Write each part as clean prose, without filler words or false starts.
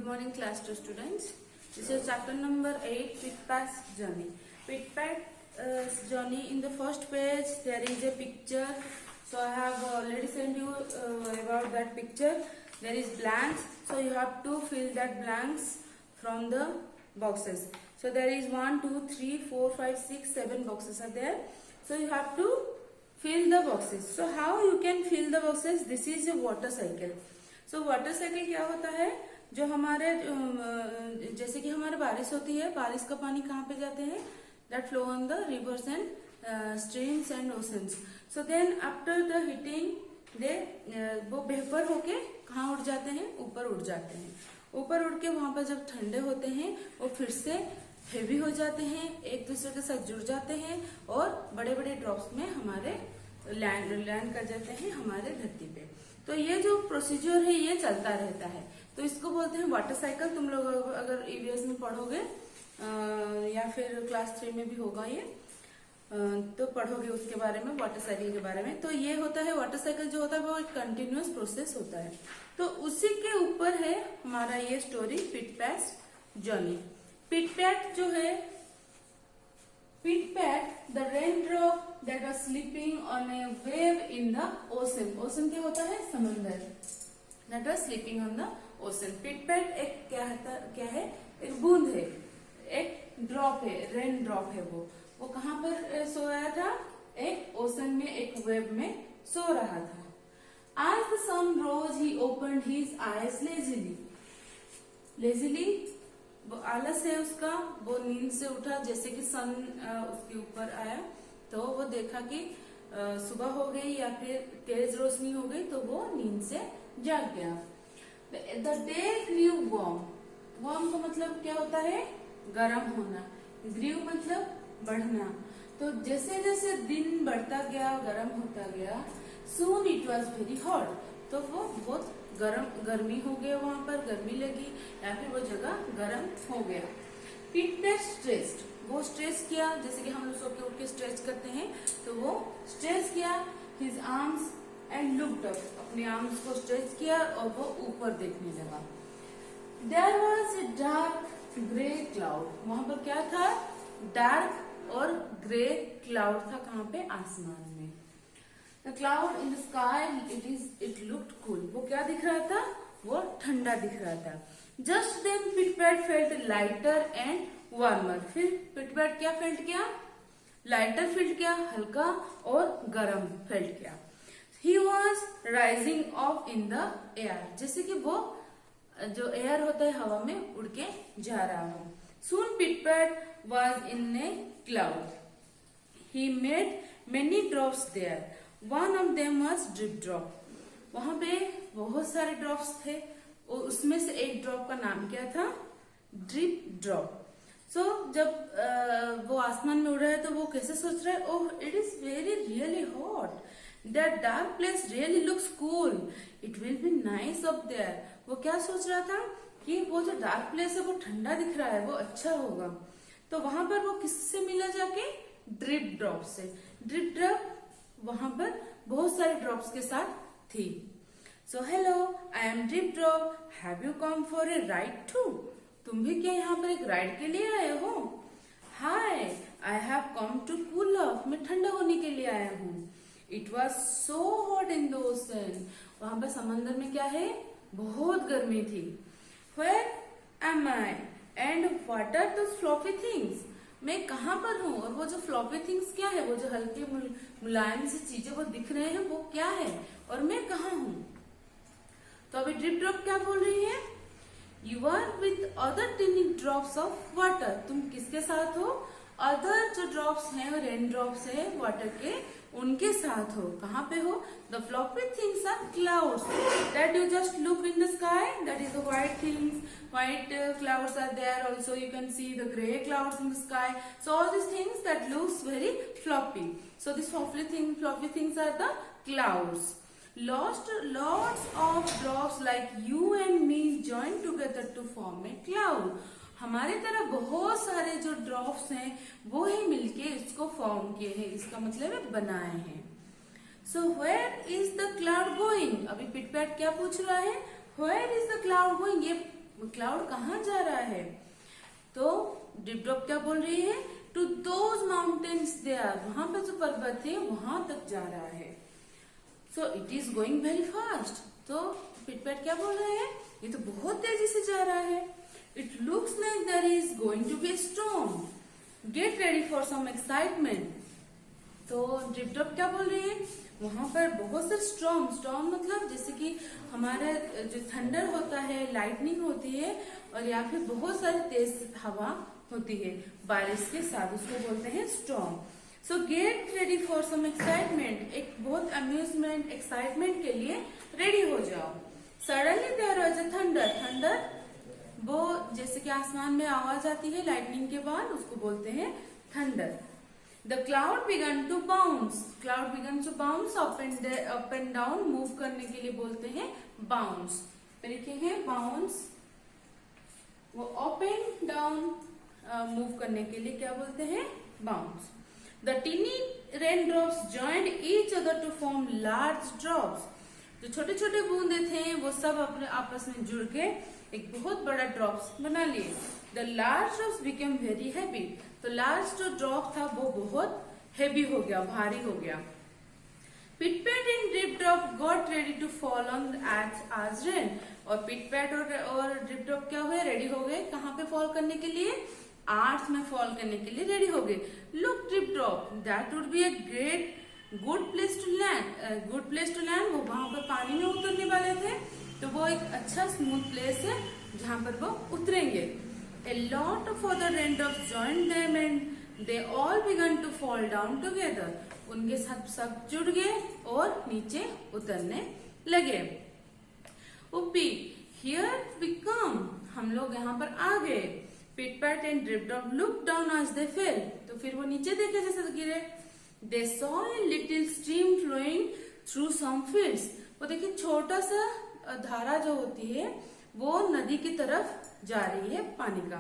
morning class to students. This is chapter number 8, Pitpat's journey. Pitpat's journey, in the first page there is a picture. So I have already sent you about that picture. There is blanks, so you have to fill that blanks from the boxes. So there is 1, 2, 3, 4, 5, 6, 7 boxes are there. So you have to fill the boxes. So how you can fill the boxes? This is a water cycle. So water cycle क्या होता है? जो हमारे जैसे कि हमारे बारिश होती है, बारिश का पानी कहाँ पे जाते हैं? That flow on the rivers and streams and oceans. So then after the heating, वो वेपर होके कहाँ उड़ जाते हैं? ऊपर उड़ जाते हैं. ऊपर उड़ के वहां पर जब ठंडे होते हैं वो फिर से हेवी हो जाते हैं, एक दूसरे के साथ जुड़ जाते हैं और बड़े बड़े ड्रॉप्स में हमारे लैंड कर जाते हैं हमारे धरती पे. तो ये जो प्रोसीजर है ये चलता रहता है, तो इसको बोलते हैं वाटर साइकिल. तुम लोग अगर ईवीएस में पढ़ोगे या फिर क्लास 3 में भी होगा ये, तो पढ़ोगे उसके बारे में, वाटर साइकिल के बारे में. तो ये होता है वाटर साइकिल जो होता है वो एक कंटिन्यूअस प्रोसेस होता है. तो उसी के ऊपर है हमारा ये स्टोरी पिटपैट्स जर्नी. पिटपैट जो है, pitpat the raindrop that was sleeping on a wave in the ocean. Ocean क्या होता है? समंदर. That was sleeping on the ocean. Pitpat एक क्या है? एक बूंद है, एक ड्रॉप है, रेन ड्रॉप है. वो कहाँ पर सोया था? एक ओशन में, एक वेव में सो रहा था. As the sun rose, he opened his eyes lazily. Lazily, वो आलस है उसका, वो नींद से उठा. जैसे कि सन उसके ऊपर आया तो वो देखा कि सुबह हो गई या फिर तेज रोशनी हो गई, तो वो नींद से जाग गया. The day grew warm. Warm का मतलब क्या होता है? गर्म होना. Grew मतलब बढ़ना. तो जैसे जैसे दिन बढ़ता गया, गर्म होता गया, soon it was very hot. तो वो बहुत गर्मी हो गया, वहां पर गर्मी लगी या फिर वो जगह गर्म हो गया. पिटपैट स्ट्रेस्ड, वो स्ट्रेच किया, जैसे कि हम लोग सो के उठ के स्ट्रेच करते हैं, तो वो स्ट्रेच किया. His arms and looked up, अपने आर्म्स को स्ट्रेच किया और वो ऊपर देखने लगा. There was a dark grey cloud. वहां पर क्या था? डार्क और ग्रे क्लाउड था. कहाँ पे? आसमान में. The cloud in the sky, it looked cool. वो क्या दिख रहा था? वो ठंडा दिख रहा था. Just then Pitpat felt lighter and warmer. फिर पिटपैट क्या फेल्ट किया? लाइटर फील किया, हल्का और गर्म फेल्ट किया. He was rising off in the air. जैसे कि वो जो एयर होता है हवा में उड़ के जा रहा हो. Soon Pitpat was in a cloud. He made many drops there. One of them was drip drop. वहां पे बहुत सारे ड्रॉप्स थे, उसमें से एक ड्रॉप का नाम क्या था? Drip drop. सो जब वो आसमान में उड़ रहा है तो वो कैसे सोच रहा है? Oh, it is very really hot. That dark place really looks cool. It will be nice up there. वो क्या सोच रहा था कि वो जो डार्क प्लेस है वो ठंडा दिख रहा है, वो अच्छा होगा. तो वहां पर वो किससे मिला जाके? ड्रिप ड्रॉप से. ड्रिप ड्रॉप वहां पर बहुत सारे ड्रॉप्स के साथ थी. So hello, I am drip drop. Have you come for a ride too? तुम भी क्या यहाँ पर एक राइड के लिए आए हो? Hi, I have come to cool off. मैं ठंडा होने के लिए आया हूँ. It was so hot in the ocean. वहां पर समंदर में क्या है? बहुत गर्मी थी. Where am I and what are those fluffy things? मैं कहाँ पर हूँ और वो जो फ्लॉपी थिंग्स क्या है? वो जो हल्के मुलायम सी चीजें वो दिख रहे हैं, वो क्या है और मैं कहाँ हूँ? तो अभी ड्रिप ड्रॉप क्या बोल रही है? You are with other tiny drops of water. तुम किसके साथ हो? अदर जो ड्रॉप्स हैं, रेन ड्रॉप्स है वाटर के, उनके साथ हो. कहाँ पे हो? The floppy things are clouds that you just look in the sky. That is the white things. White clouds are there. Also you can see the gray clouds in the sky. So all these things that looks very floppy. So these floppy things are the clouds. Lots of drops like you and me join together to form a cloud. हमारे तरह बहुत सारे जो drops हैं वो ही मिलके इसको form किए हैं. इसका मतलब है बनाए हैं. So where is the cloud going? अभी पिटपैट क्या पूछ रहा है? Where is the cloud going? ये क्लाउड कहाँ जा रहा है? तो ड्रिप ड्रॉप क्या बोल रही है? टू दोज माउंटेन्स देयर, वहां पे जो पर्वत है वहां तक जा रहा है। So it is going very fast. तो पिटपैट क्या बोल रहे हैं? ये तो बहुत तेजी से जा रहा है। It looks like there is going to be storm, get ready for some excitement. तो ड्रिप ड्रॉप क्या बोल रही है? वहां पर बहुत सारे स्टॉर्म मतलब जैसे कि हमारा जो थंडर होता है, लाइटनिंग होती है, और या फिर बहुत सारी तेज हवा होती है बारिश के साथ, उसको बोलते हैं storm. So get ready for some excitement, एक बहुत अम्यूजमेंट एक्साइटमेंट के लिए रेडी हो जाओ। Suddenly there was a thunder, वो जैसे कि आसमान में आवाज आती है लाइटनिंग के बाद, उसको बोलते हैं thunder. The cloud began to bounce. Cloud began to bounce up and down. Move करने के लिए बोलते हैं bounce. लिखे हैं bounce. वो up and down मूव करने के लिए क्या बोलते हैं? bounce. The teeny raindrops joined each other to form large drops. जो छोटे छोटे बूंदे थे वो सब अपने आपस में जुड़ के एक बहुत बड़ा ड्रॉप्स बना लिए। The large drops became very heavy. तो लार्ज जो ड्रॉप था वो बहुत हेवी हो गया, भारी हो गया। Pitpat and drip drop got ready to fall on earth as rain. और पिटपैट और ड्रिप ड्रॉप क्या हुए? रेडी हो गए कहाँ पे फॉल करने के लिए? अर्थ में फॉल करने के लिए रेडी हो गए। Look drip drop, that would be a good place to land. वो वहां पर पानी में उतरने वाले थे, तो वो एक अच्छा स्मूथ प्लेस है जहां पर वो उतरेंगे। A lot of other raindrops joined them and they all began to fall down together. उनके साथ सब जुड़ गए और नीचे उतरने लगे। Whoopee, here we come. हम लोग यहाँ पर आ गए। Pitpat and Drip Drop looked down as they fell. तो फिर वो नीचे देखे जैसे गिरे। They saw a little stream flowing through some fields. वो देखिए छोटा सा धारा जो होती है वो नदी की तरफ जा रही है पानी का।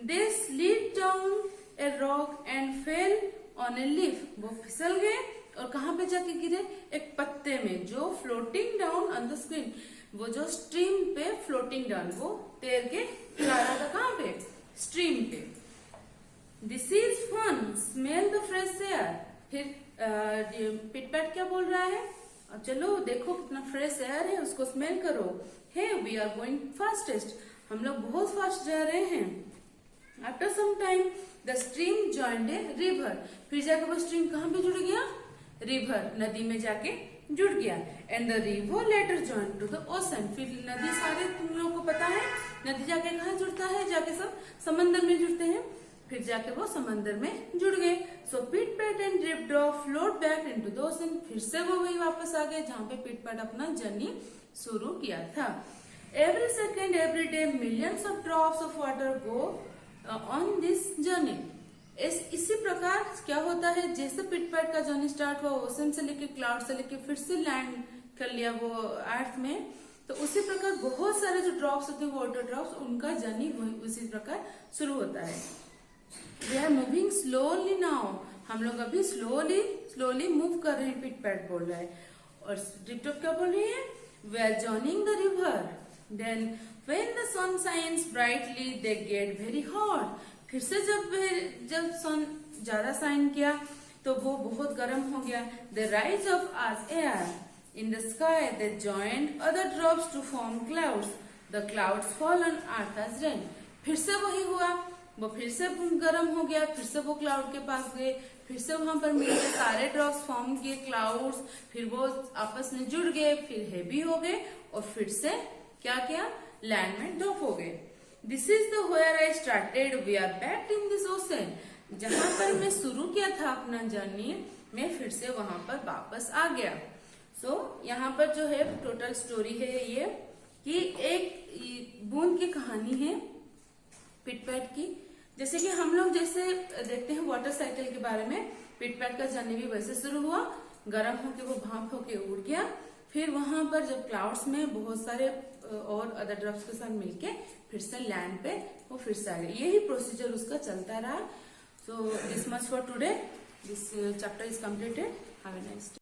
They slid down a rock and fell on a leaf. वो फिसल गए और कहाँ पे जाके गिरे? एक पत्ते में जो floating down on the screen. वो जो स्ट्रीम पे floating down, वो तैर के जा रहा था कहाँ पे? स्ट्रीम पे। This is fun. Smell the fresh air. फिर पिटपैट क्या बोल रहा है? चलो देखो कितना फ्रेश एयर है, उसको स्मेल करो। Hey, we are going fastest. हम लोग बहुत फास्ट जा रहे हैं। After some time, the stream joined a river. फिर जाकर वो स्ट्रीम कहाँ पे जुड़ गया? रिवर, नदी में जाके जुड़ गया। And the river later joined to the ocean. फिर नदी, सारे तुम लोगों को पता है नदी जाके कहाँ जुड़ता है? जाके सब समंदर में जुड़ते हैं। फिर जाके वो समंदर में जुड़ गए। So pit pat and drip drop float back into the ocean. फिर से वो वही वापस आ गए जहाँ पे पिटपैट अपना जर्नी शुरू किया था। Every second every day millions of drops of water go on this journey. इसी प्रकार क्या होता है, जैसे पिटपैट का जर्नी स्टार्ट हुआ ओशन से लेके, क्लाउड से लेके, फिर से लैंड कर लिया वो अर्थ में, तो उसी प्रकार बहुत सारे जो ड्रॉप्स होते हैं वाटर ड्रॉप्स, उनका जर्नी उसी प्रकार शुरू होता है। We are moving slowly now. हम लोग अभी स्लोली मूव कर रहे हैं, पिटपैट बोल रहा है। और ड्रिप ड्रॉप क्या बोल रही है? We are joining the river. Then when the sun shines brightly they get very hot. फिर से जब सन ज्यादा शाइन किया तो वो बहुत गर्म हो गया। द राइज ऑफ आज air in the sky they joined other drops to form clouds. The clouds fall on earth as rain. फिर से वही हुआ, वो फिर से गर्म हो गया। फिर से वो क्लाउड के पास गए, फिर से वहां पर मिलकर सारे ड्रॉप्स फॉर्म किए क्लाउड्स। फिर वो आपस में जुड़ गए, फिर हेवी हो गए और फिर से क्या किया? लैंड में ड्रॉप हो गए। This is the where I started, we are back in this ocean. जहां पर मैं शुरू किया था अपना जर्नी, मैं फिर से वहां पर वापस आ गया। सो यहाँ पर जो है टोटल स्टोरी है ये कि एक बूंद की कहानी है पिटपैट की। जैसे कि हम लोग जैसे देखते हैं वाटर साइकिल के बारे में, पिटपैट का जर्नी भी वैसे शुरू हुआ, गर्म होके वो भाप होके उड़ गया। फिर वहां पर जब क्लाउड्स में बहुत सारे और अदर ड्रॉप्स के साथ मिलके फिर से लैंड पे वो फिर से आ गए। यही प्रोसीजर उसका चलता रहा। So this much for today, this chapter is completed. Have a nice day.